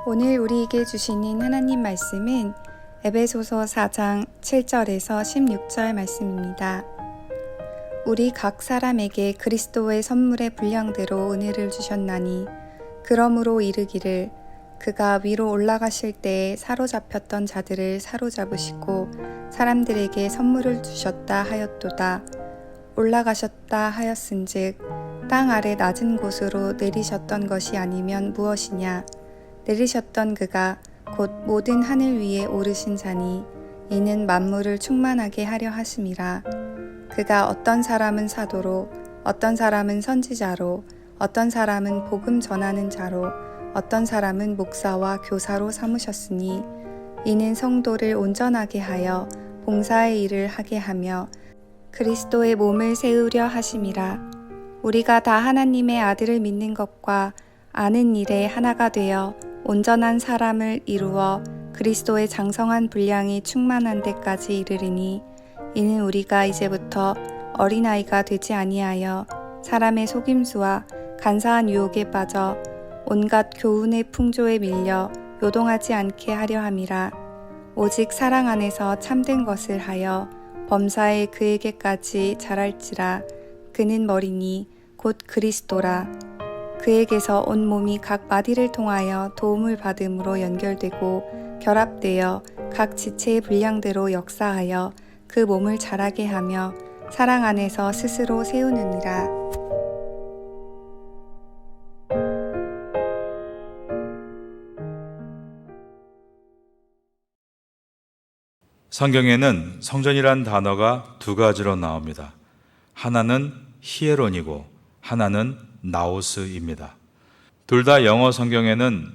오늘 우리에게 주시는 하나님 말씀은 에베소서 4장 7절에서 16절 말씀입니다. 우리 각 사람에게 그리스도의 선물의 분량대로 은혜를 주셨나니 그러므로 이르기를 그가 위로 올라가실 때에 사로잡혔던 자들을 사로잡으시고 사람들에게 선물을 주셨다 하였도다. 올라가셨다 하였은즉 땅 아래 낮은 곳으로 내리셨던 것이 아니면 무엇이냐. 내리셨던 그가 곧 모든 하늘 위에 오르신 자니 이는 만물을 충만하게 하려 하심이라. 그가 어떤 사람은 사도로, 어떤 사람은 선지자로, 어떤 사람은 복음 전하는 자로, 어떤 사람은 목사와 교사로 삼으셨으니 이는 성도를 온전하게 하여 봉사의 일을 하게 하며 그리스도의 몸을 세우려 하심이라. 우리가 다 하나님의 아들을 믿는 것과 아는 일에 하나가 되어 온전한 사람을 이루어 그리스도의 장성한 분량이 충만한 데까지 이르리니 이는 우리가 이제부터 어린아이가 되지 아니하여 사람의 속임수와 간사한 유혹에 빠져 온갖 교훈의 풍조에 밀려 요동하지 않게 하려 함이라. 오직 사랑 안에서 참된 것을 하여 범사에 그에게까지 자랄지라. 그는 머리니 곧 그리스도라. 그에게서 온 몸이 각 마디를 통하여 도움을 받음으로 연결되고 결합되어 각 지체의 분량대로 역사하여 그 몸을 자라게 하며 사랑 안에서 스스로 세우느니라. 성경에는 성전이란 단어가 두 가지로 나옵니다. 하나는 히에론이고 하나는 나우스입니다. 둘 다 영어 성경에는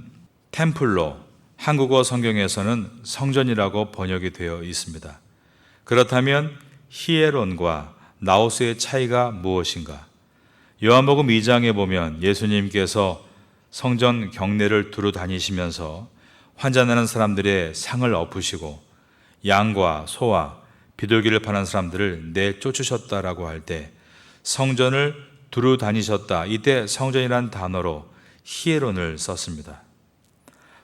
템플로, 한국어 성경에서는 성전이라고 번역이 되어 있습니다. 그렇다면 히에론과 나우스의 차이가 무엇인가? 요한복음 2장에 보면 예수님께서 성전 경내를 두루 다니시면서 환난하는 사람들의 상을 엎으시고 양과 소와 비둘기를 파는 사람들을 내쫓으셨다라고 할 때 성전을 두루 다니셨다. 이때 성전이란 단어로 히에론을 썼습니다.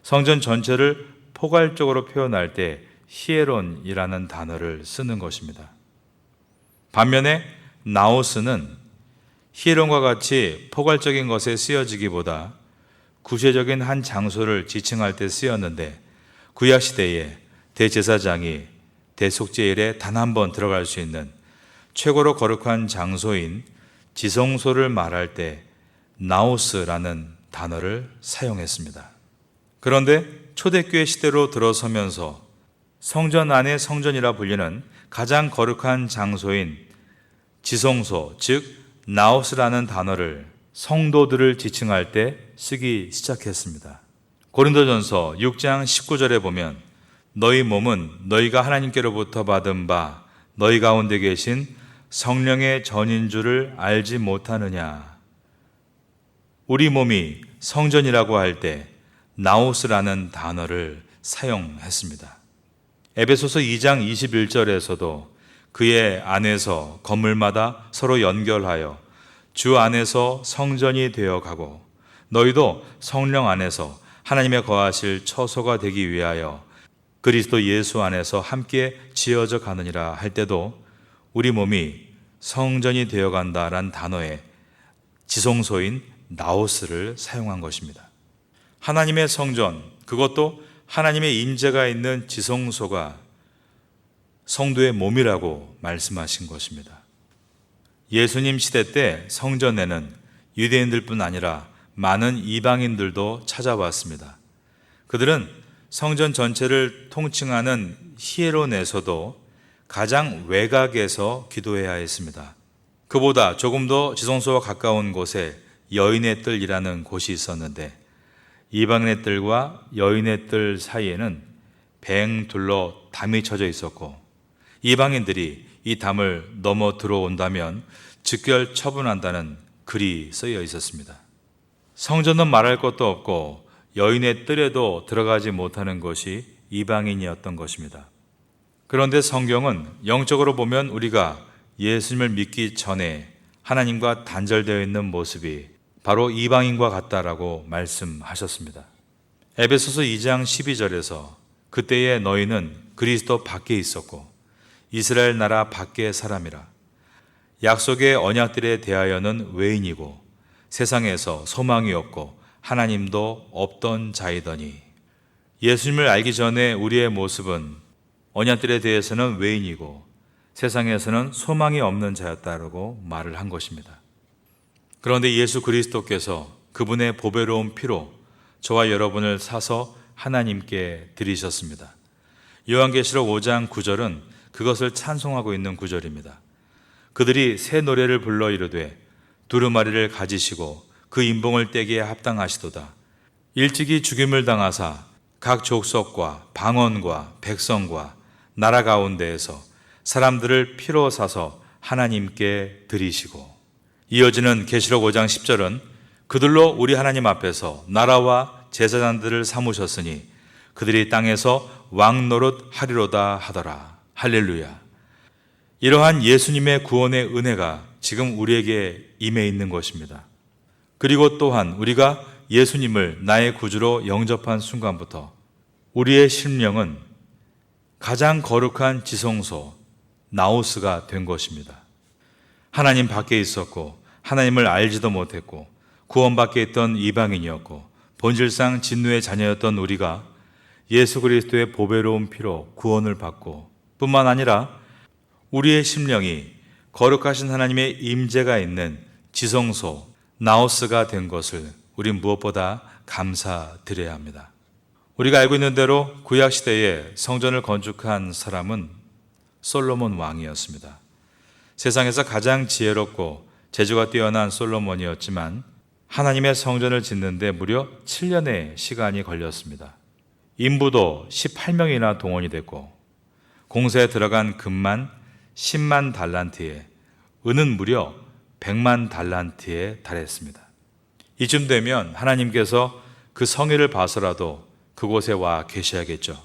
성전 전체를 포괄적으로 표현할 때 히에론이라는 단어를 쓰는 것입니다. 반면에 나우스는 히에론과 같이 포괄적인 것에 쓰여지기보다 구체적인 한 장소를 지칭할 때 쓰였는데 구약시대에 대제사장이 대속죄일에 단 한 번 들어갈 수 있는 최고로 거룩한 장소인 지성소를 말할 때 나우스라는 단어를 사용했습니다. 그런데 초대교회 시대로 들어서면서 성전 안의 성전이라 불리는 가장 거룩한 장소인 지성소, 즉 나우스라는 단어를 성도들을 지칭할 때 쓰기 시작했습니다. 고린도전서 6장 19절에 보면 너희 몸은 너희가 하나님께로부터 받은 바 너희 가운데 계신 성령의 전인 줄을 알지 못하느냐. 우리 몸이 성전이라고 할 때 나우스라는 단어를 사용했습니다. 에베소서 2장 21절에서도 그의 안에서 건물마다 서로 연결하여 주 안에서 성전이 되어가고 너희도 성령 안에서 하나님의 거하실 처소가 되기 위하여 그리스도 예수 안에서 함께 지어져 가느니라 할 때도 우리 몸이 성전이 되어간다란 단어에 지성소인 나우스를 사용한 것입니다. 하나님의 성전, 그것도 하나님의 임재가 있는 지성소가 성도의 몸이라고 말씀하신 것입니다. 예수님 시대 때 성전에는 유대인들뿐 아니라 많은 이방인들도 찾아왔습니다. 그들은 성전 전체를 통칭하는 히에론에서도 가장 외곽에서 기도해야 했습니다. 그보다 조금 더 지성소와 가까운 곳에 여인의 뜰이라는 곳이 있었는데 이방인의 뜰과 여인의 뜰 사이에는 뱅 둘러 담이 쳐져 있었고 이방인들이 이 담을 넘어 들어온다면 즉결 처분한다는 글이 쓰여 있었습니다. 성전은 말할 것도 없고 여인의 뜰에도 들어가지 못하는 것이 이방인이었던 것입니다. 그런데 성경은 영적으로 보면 우리가 예수님을 믿기 전에 하나님과 단절되어 있는 모습이 바로 이방인과 같다라고 말씀하셨습니다. 에베소서 2장 12절에서 그때에 너희는 그리스도 밖에 있었고 이스라엘 나라 밖의 사람이라. 약속의 언약들에 대하여는 외인이고 세상에서 소망이 없고 하나님도 없던 자이더니. 예수님을 알기 전에 우리의 모습은 언약들에 대해서는 외인이고 세상에서는 소망이 없는 자였다라고 말을 한 것입니다. 그런데 예수 그리스도께서 그분의 보배로운 피로 저와 여러분을 사서 하나님께 드리셨습니다. 요한계시록 5장 9절은 그것을 찬송하고 있는 구절입니다. 그들이 새 노래를 불러 이르되 두루마리를 가지시고 그 인봉을 떼기에 합당하시도다. 일찍이 죽임을 당하사 각 족속과 방언과 백성과 나라 가운데에서 사람들을 피로 사서 하나님께 드리시고. 이어지는 계시록 5장 10절은 그들로 우리 하나님 앞에서 나라와 제사장들을 삼으셨으니 그들이 땅에서 왕 노릇 하리로다 하더라. 할렐루야. 이러한 예수님의 구원의 은혜가 지금 우리에게 임해 있는 것입니다. 그리고 또한 우리가 예수님을 나의 구주로 영접한 순간부터 우리의 심령은 가장 거룩한 지성소 나우스가 된 것입니다. 하나님 밖에 있었고 하나님을 알지도 못했고 구원 밖에 있던 이방인이었고 본질상 진노의 자녀였던 우리가 예수 그리스도의 보배로운 피로 구원을 받고 뿐만 아니라 우리의 심령이 거룩하신 하나님의 임재가 있는 지성소 나우스가 된 것을 우린 무엇보다 감사드려야 합니다. 우리가 알고 있는 대로 구약 시대에 성전을 건축한 사람은 솔로몬 왕이었습니다. 세상에서 가장 지혜롭고 재주가 뛰어난 솔로몬이었지만 하나님의 성전을 짓는데 무려 7년의 시간이 걸렸습니다. 인부도 18명이나 동원이 됐고 공사에 들어간 금만 10만 달란트에 은은 무려 100만 달란트에 달했습니다. 이쯤 되면 하나님께서 그 성의를 봐서라도 그곳에 와 계셔야겠죠.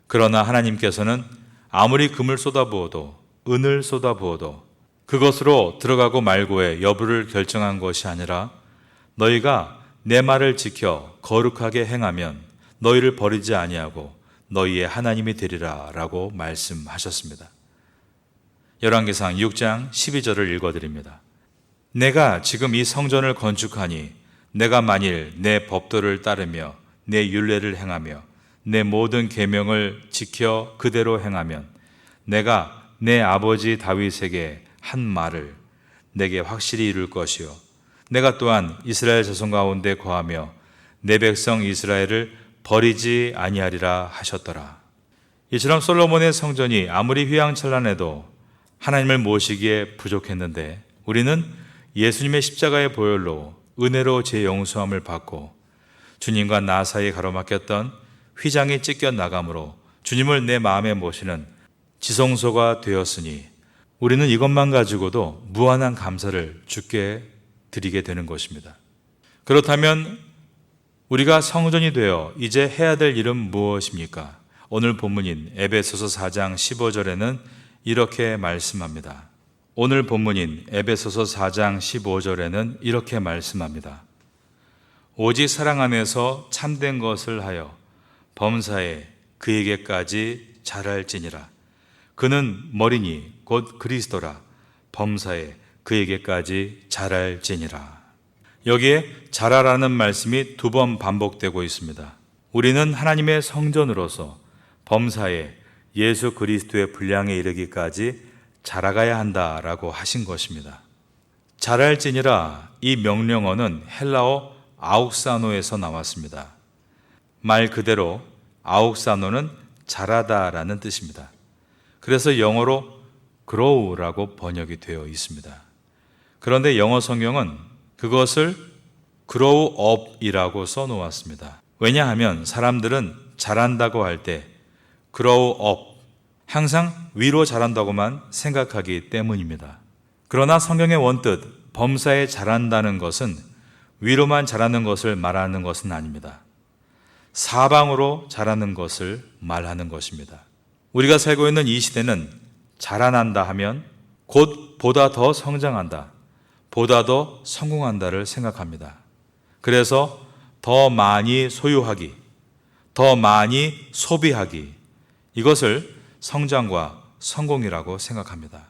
그러나 하나님께서는 아무리 금을 쏟아부어도 은을 쏟아부어도 그것으로 들어가고 말고의 여부를 결정한 것이 아니라 너희가 내 말을 지켜 거룩하게 행하면 너희를 버리지 아니하고 너희의 하나님이 되리라 라고 말씀하셨습니다. 열왕기상 6장 12절을 읽어드립니다. 내가 지금 이 성전을 건축하니 내가 만일 내 법도를 따르며 내 율례를 행하며 내 모든 계명을 지켜 그대로 행하면 내가 내 아버지 다윗에게 한 말을 내게 확실히 이룰 것이요 내가 또한 이스라엘 자손 가운데 거하며 내 백성 이스라엘을 버리지 아니하리라 하셨더라. 이처럼 솔로몬의 성전이 아무리 휘황찬란해도 하나님을 모시기에 부족했는데 우리는 예수님의 십자가의 보혈로 은혜로 제 용서함을 받고 주님과 나 사이에 가로막혔던 휘장이 찢겨 나감으로 주님을 내 마음에 모시는 지성소가 되었으니 우리는 이것만 가지고도 무한한 감사를 주께 드리게 되는 것입니다. 그렇다면 우리가 성전이 되어 이제 해야 될 일은 무엇입니까? 오늘 본문인 에베소서 4장 15절에는 이렇게 말씀합니다. 오늘 본문인 에베소서 4장 15절에는 이렇게 말씀합니다. 오직 사랑 안에서 참된 것을 하여 범사에 그에게까지 자랄지니라. 그는 머리니 곧 그리스도라. 범사에 그에게까지 자랄지니라. 여기에 자라라는 말씀이 2번 반복되고 있습니다. 우리는 하나님의 성전으로서 범사에 예수 그리스도의 분량에 이르기까지 자라가야 한다라고 하신 것입니다. 자랄지니라 이 명령어는 헬라어 아욱사노에서 나왔습니다. 말 그대로 아욱사노는 자라다라는 뜻입니다. 그래서 영어로 grow라고 번역이 되어 있습니다. 그런데 영어 성경은 그것을 grow up이라고 써놓았습니다. 왜냐하면 사람들은 자란다고 할 때 grow up, 항상 위로 자란다고만 생각하기 때문입니다. 그러나 성경의 원뜻, 범사에 자란다는 것은 위로만 자라는 것을 말하는 것은 아닙니다. 사방으로 자라는 것을 말하는 것입니다. 우리가 살고 있는 이 시대는 자라난다 하면 곧 보다 더 성장한다, 보다 더 성공한다를 생각합니다. 그래서 더 많이 소유하기, 더 많이 소비하기, 이것을 성장과 성공이라고 생각합니다.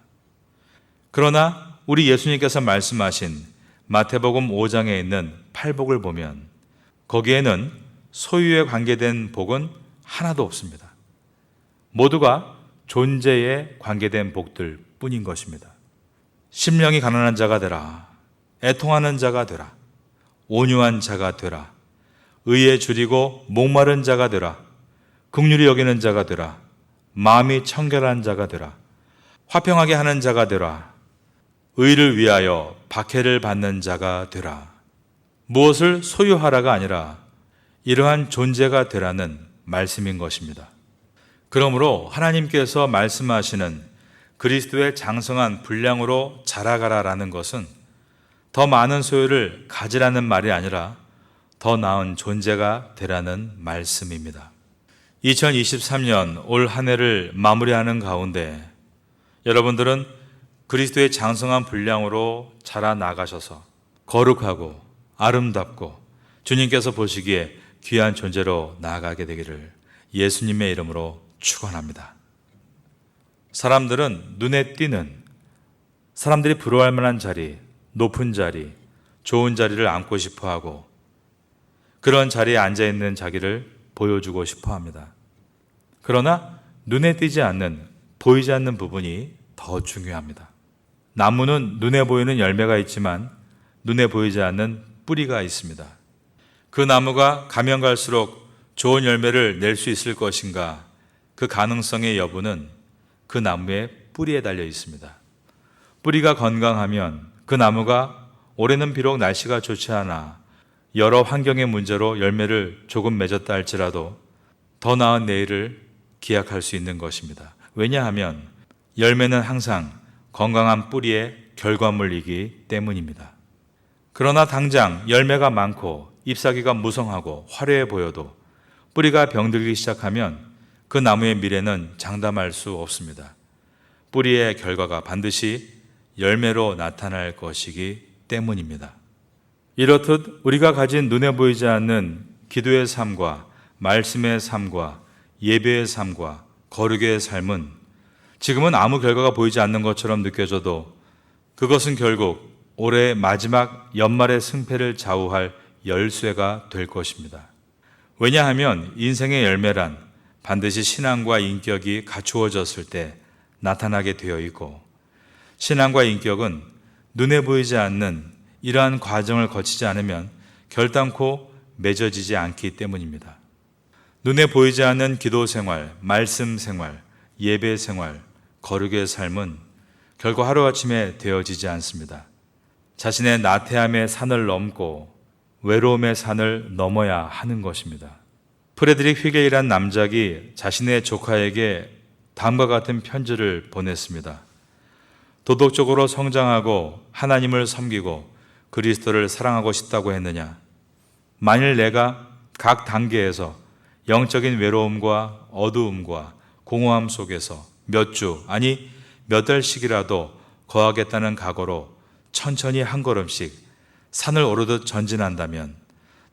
그러나 우리 예수님께서 말씀하신 마태복음 5장에 있는 팔복을 보면 거기에는 소유에 관계된 복은 하나도 없습니다. 모두가 존재에 관계된 복들 뿐인 것입니다. 심령이 가난한 자가 되라, 애통하는 자가 되라, 온유한 자가 되라, 의에 줄이고 목마른 자가 되라, 긍휼히 여기는 자가 되라, 마음이 청결한 자가 되라, 화평하게 하는 자가 되라, 의를 위하여 박해를 받는 자가 되라. 무엇을 소유하라가 아니라 이러한 존재가 되라는 말씀인 것입니다. 그러므로 하나님께서 말씀하시는 그리스도의 장성한 분량으로 자라가라라는 것은 더 많은 소유를 가지라는 말이 아니라 더 나은 존재가 되라는 말씀입니다. 2023년 올 한 해를 마무리하는 가운데 여러분들은 그리스도의 장성한 분량으로 자라나가셔서 거룩하고 아름답고 주님께서 보시기에 귀한 존재로 나아가게 되기를 예수님의 이름으로 축원합니다. 사람들은 눈에 띄는, 사람들이 부러워할 만한 자리, 높은 자리, 좋은 자리를 앉고 싶어하고 그런 자리에 앉아있는 자기를 보여주고 싶어합니다. 그러나 눈에 띄지 않는, 보이지 않는 부분이 더 중요합니다. 나무는 눈에 보이는 열매가 있지만 눈에 보이지 않는 뿌리가 있습니다. 그 나무가 가면 갈수록 좋은 열매를 낼 수 있을 것인가, 그 가능성의 여부는 그 나무의 뿌리에 달려 있습니다. 뿌리가 건강하면 그 나무가 올해는 비록 날씨가 좋지 않아 여러 환경의 문제로 열매를 조금 맺었다 할지라도 더 나은 내일을 기약할 수 있는 것입니다. 왜냐하면 열매는 항상 건강한 뿌리의 결과물이기 때문입니다. 그러나 당장 열매가 많고 잎사귀가 무성하고 화려해 보여도 뿌리가 병들기 시작하면 그 나무의 미래는 장담할 수 없습니다. 뿌리의 결과가 반드시 열매로 나타날 것이기 때문입니다. 이렇듯 우리가 가진 눈에 보이지 않는 기도의 삶과 말씀의 삶과 예배의 삶과 거룩의 삶은 지금은 아무 결과가 보이지 않는 것처럼 느껴져도 그것은 결국 올해 마지막 연말의 승패를 좌우할 열쇠가 될 것입니다. 왜냐하면 인생의 열매란 반드시 신앙과 인격이 갖추어졌을 때 나타나게 되어 있고, 신앙과 인격은 눈에 보이지 않는 이러한 과정을 거치지 않으면 결단코 맺어지지 않기 때문입니다. 눈에 보이지 않는 기도 생활, 말씀 생활, 예배 생활, 거룩의 삶은 결코 하루아침에 되어지지 않습니다. 자신의 나태함의 산을 넘고 외로움의 산을 넘어야 하는 것입니다. 프레드릭 휘겔이란 남작이 자신의 조카에게 다음과 같은 편지를 보냈습니다. 도덕적으로 성장하고 하나님을 섬기고 그리스도를 사랑하고 싶다고 했느냐? 만일 내가 각 단계에서 영적인 외로움과 어두움과 공허함 속에서 몇 주, 아니 몇 달씩이라도 거하겠다는 각오로 천천히 한 걸음씩 산을 오르듯 전진한다면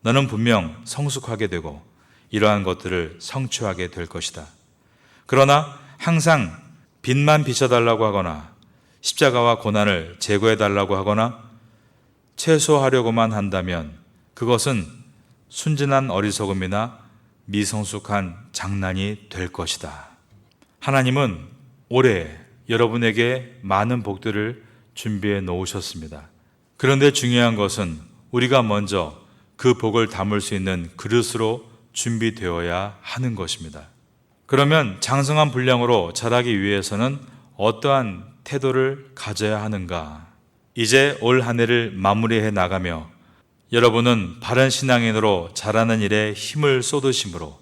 너는 분명 성숙하게 되고 이러한 것들을 성취하게 될 것이다. 그러나 항상 빛만 비춰달라고 하거나 십자가와 고난을 제거해달라고 하거나 최소화하려고만 한다면 그것은 순진한 어리석음이나 미성숙한 장난이 될 것이다. 하나님은 올해 여러분에게 많은 복들을 준비해 놓으셨습니다. 그런데 중요한 것은 우리가 먼저 그 복을 담을 수 있는 그릇으로 준비되어야 하는 것입니다. 그러면 장성한 분량으로 자라기 위해서는 어떠한 태도를 가져야 하는가? 이제 올 한 해를 마무리해 나가며 여러분은 바른 신앙인으로 자라는 일에 힘을 쏟으심으로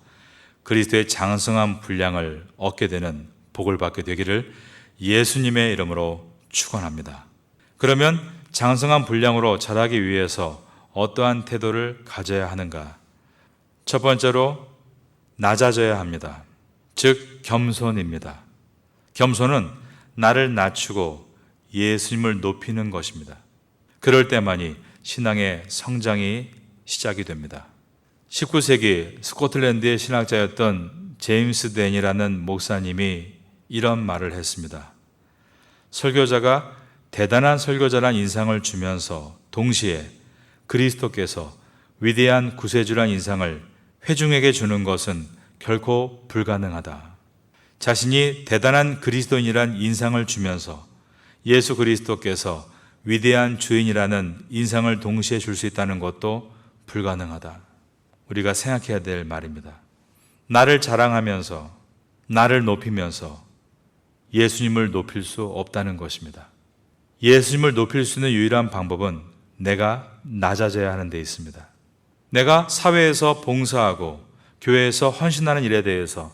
그리스도의 장성한 분량을 얻게 되는 복을 받게 되기를 예수님의 이름으로 축원합니다. 그러면 장성한 분량으로 자라기 위해서 어떠한 태도를 가져야 하는가? 첫 번째로 낮아져야 합니다. 즉 겸손입니다. 겸손은 나를 낮추고 예수님을 높이는 것입니다. 그럴 때만이 신앙의 성장이 시작이 됩니다. 19세기 스코틀랜드의 신학자였던 제임스 댄이라는 목사님이 이런 말을 했습니다. 설교자가 대단한 설교자란 인상을 주면서 동시에 그리스도께서 위대한 구세주란 인상을 회중에게 주는 것은 결코 불가능하다. 자신이 대단한 그리스도인이란 인상을 주면서 예수 그리스도께서 위대한 주인이라는 인상을 동시에 줄 수 있다는 것도 불가능하다. 우리가 생각해야 될 말입니다. 나를 자랑하면서, 나를 높이면서 예수님을 높일 수 없다는 것입니다. 예수님을 높일 수 있는 유일한 방법은 내가 낮아져야 하는 데 있습니다. 내가 사회에서 봉사하고 교회에서 헌신하는 일에 대해서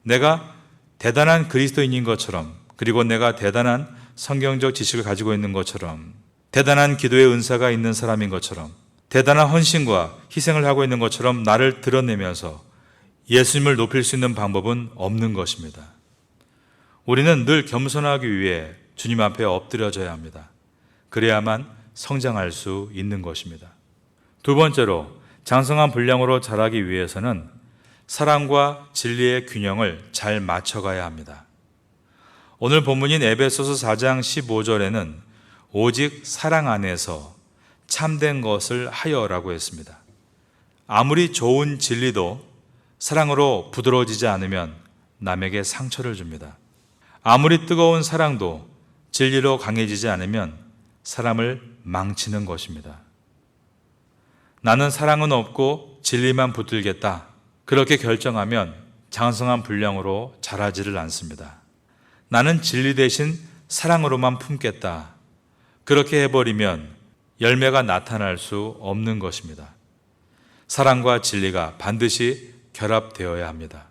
내가 대단한 그리스도인인 것처럼, 그리고 내가 대단한 성경적 지식을 가지고 있는 것처럼, 대단한 기도의 은사가 있는 사람인 것처럼, 대단한 헌신과 희생을 하고 있는 것처럼 나를 드러내면서 예수님을 높일 수 있는 방법은 없는 것입니다. 우리는 늘 겸손하기 위해 주님 앞에 엎드려져야 합니다. 그래야만 성장할 수 있는 것입니다. 두 번째로, 장성한 분량으로 자라기 위해서는 사랑과 진리의 균형을 잘 맞춰가야 합니다. 오늘 본문인 에베소서 4장 15절에는 오직 사랑 안에서 참된 것을 하여라고 했습니다. 아무리 좋은 진리도 사랑으로 부드러워지지 않으면 남에게 상처를 줍니다. 아무리 뜨거운 사랑도 진리로 강해지지 않으면 사람을 망치는 것입니다. 나는 사랑은 없고 진리만 붙들겠다. 그렇게 결정하면 장성한 분량으로 자라지를 않습니다. 나는 진리 대신 사랑으로만 품겠다. 그렇게 해버리면 열매가 나타날 수 없는 것입니다. 사랑과 진리가 반드시 결합되어야 합니다.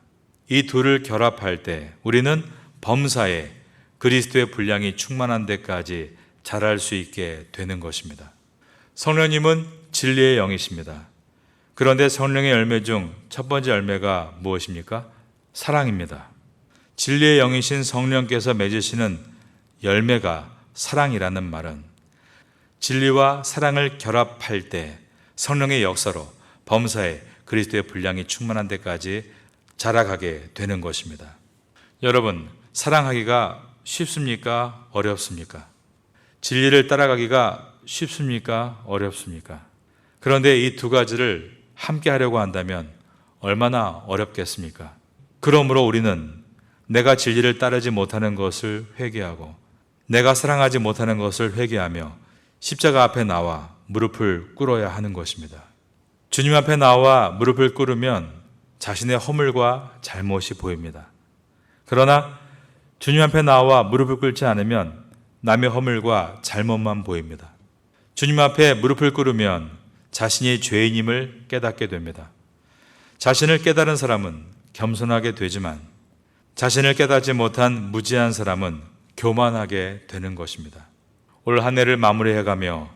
이 둘을 결합할 때 우리는 범사에 그리스도의 분량이 충만한 데까지 자랄 수 있게 되는 것입니다. 성령님은 진리의 영이십니다. 그런데 성령의 열매 중 첫 번째 열매가 무엇입니까? 사랑입니다. 진리의 영이신 성령께서 맺으시는 열매가 사랑이라는 말은 진리와 사랑을 결합할 때 성령의 역사로 범사에 그리스도의 분량이 충만한 데까지 자라가게 되는 것입니다. 여러분, 사랑하기가 쉽습니까? 어렵습니까? 진리를 따라가기가 쉽습니까? 어렵습니까? 그런데 이 두 가지를 함께 하려고 한다면 얼마나 어렵겠습니까? 그러므로 우리는 내가 진리를 따르지 못하는 것을 회개하고 내가 사랑하지 못하는 것을 회개하며 십자가 앞에 나와 무릎을 꿇어야 하는 것입니다. 주님 앞에 나와 무릎을 꿇으면 자신의 허물과 잘못이 보입니다. 그러나 주님 앞에 나와 무릎을 꿇지 않으면 남의 허물과 잘못만 보입니다. 주님 앞에 무릎을 꿇으면 자신이 죄인임을 깨닫게 됩니다. 자신을 깨달은 사람은 겸손하게 되지만 자신을 깨닫지 못한 무지한 사람은 교만하게 되는 것입니다. 올 한 해를 마무리해가며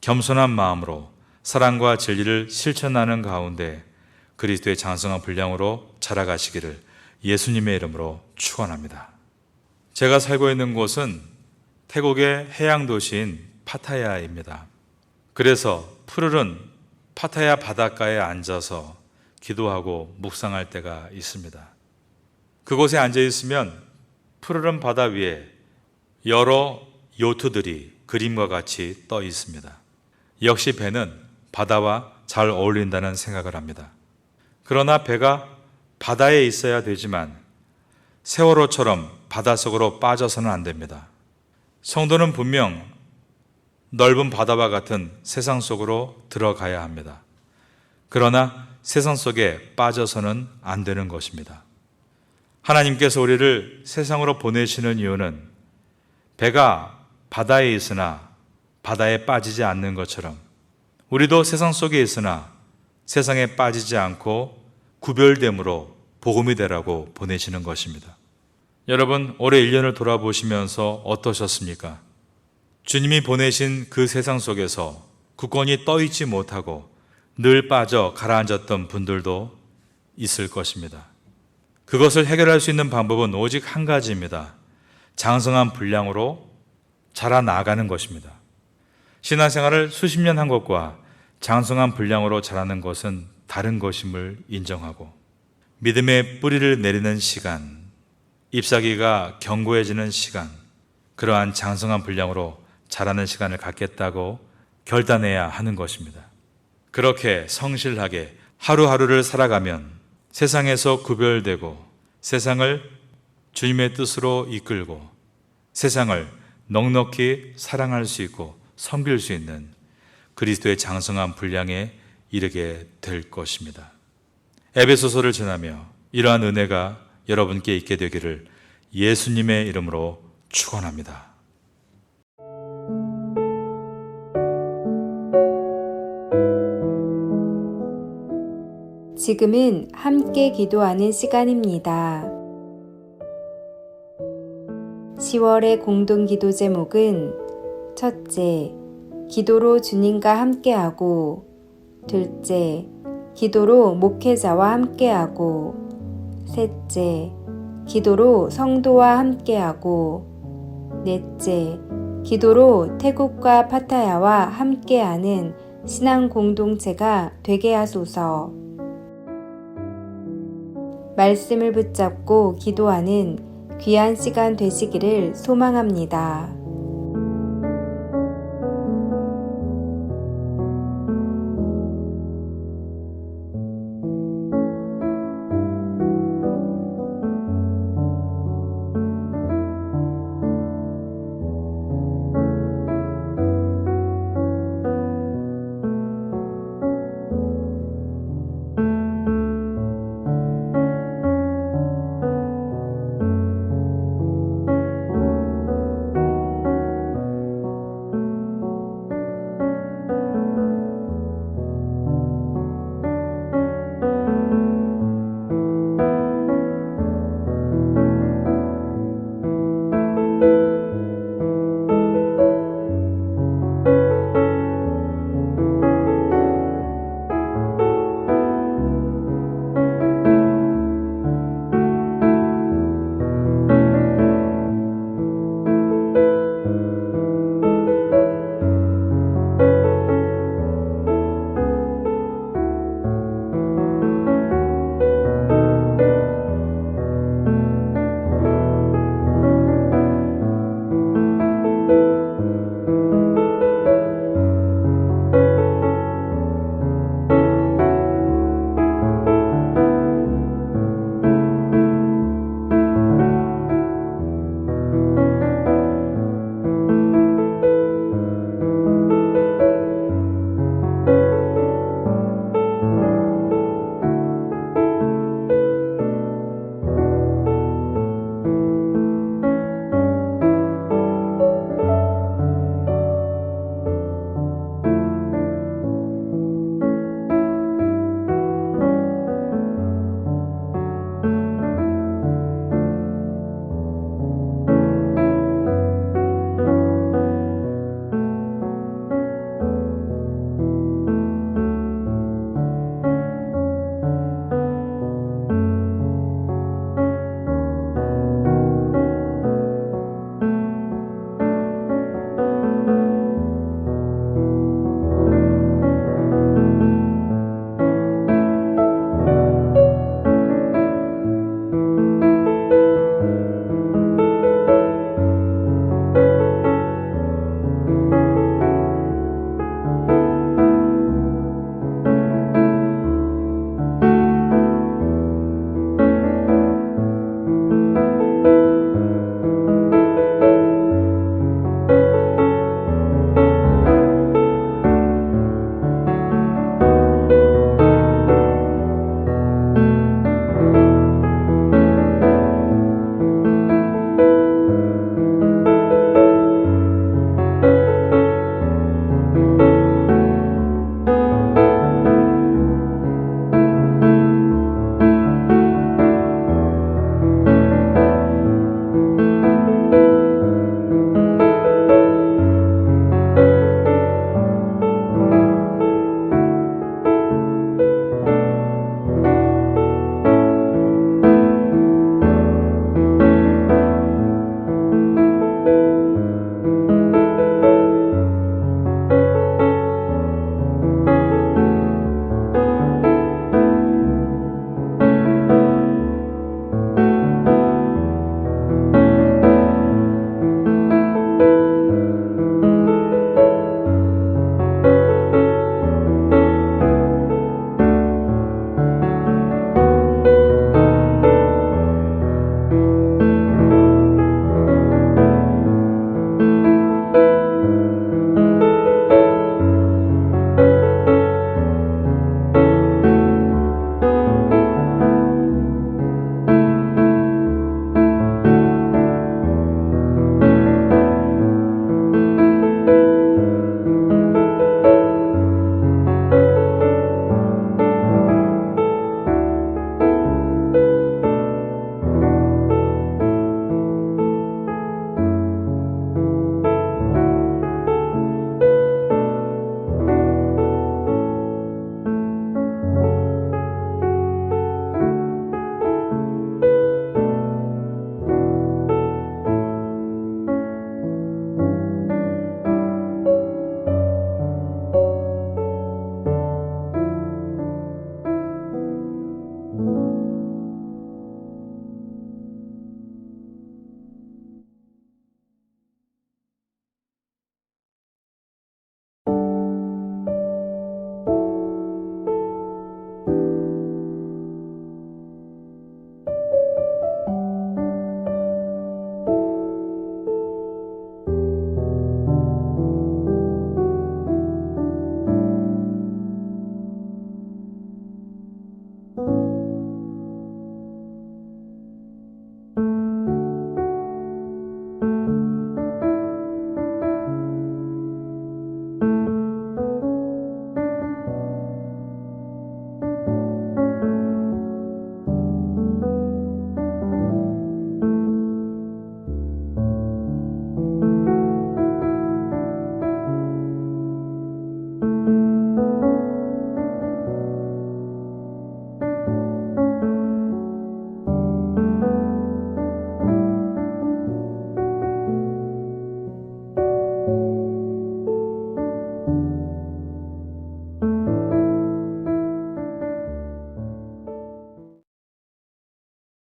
겸손한 마음으로 사랑과 진리를 실천하는 가운데 그리스도의 장성한 분량으로 자라가시기를 예수님의 이름으로 축원합니다. 제가 살고 있는 곳은 태국의 해양 도시인 파타야입니다. 그래서 푸르른 파타야 바닷가에 앉아서 기도하고 묵상할 때가 있습니다. 그곳에 앉아 있으면 푸르른 바다 위에 여러 요트들이 그림과 같이 떠 있습니다. 역시 배는 바다와 잘 어울린다는 생각을 합니다. 그러나 배가 바다에 있어야 되지만 세월호처럼 바닷속으로 빠져서는 안 됩니다. 성도는 분명 넓은 바다와 같은 세상 속으로 들어가야 합니다. 그러나 세상 속에 빠져서는 안 되는 것입니다. 하나님께서 우리를 세상으로 보내시는 이유는 배가 바다에 있으나 바다에 빠지지 않는 것처럼 우리도 세상 속에 있으나 세상에 빠지지 않고 구별됨으로 복음이 되라고 보내시는 것입니다. 여러분, 올해 1년을 돌아보시면서 어떠셨습니까? 주님이 보내신 그 세상 속에서 굳건히 떠있지 못하고 늘 빠져 가라앉았던 분들도 있을 것입니다. 그것을 해결할 수 있는 방법은 오직 한 가지입니다. 장성한 분량으로 자라나가는 것입니다. 신앙생활을 수십 년 한 것과 장성한 분량으로 자라는 것은 다른 것임을 인정하고 믿음의 뿌리를 내리는 시간, 잎사귀가 견고해지는 시간, 그러한 장성한 분량으로 자라는 시간을 갖겠다고 결단해야 하는 것입니다. 그렇게 성실하게 하루하루를 살아가면 세상에서 구별되고 세상을 주님의 뜻으로 이끌고 세상을 넉넉히 사랑할 수 있고 섬길 수 있는 그리스도의 장성한 분량에 이르게 될 것입니다. 에베소서를 전하며 이러한 은혜가 여러분께 있게 되기를 예수님의 이름으로 축원합니다. 지금은 함께 기도하는 시간입니다. 10월의 공동 기도 제목은 첫째, 기도로 주님과 함께하고, 둘째, 기도로 목회자와 함께하고, 셋째, 기도로 성도와 함께하고, 넷째, 기도로 태국과 파타야와 함께하는 신앙 공동체가 되게 하소서. 말씀을 붙잡고 기도하는 귀한 시간 되시기를 소망합니다.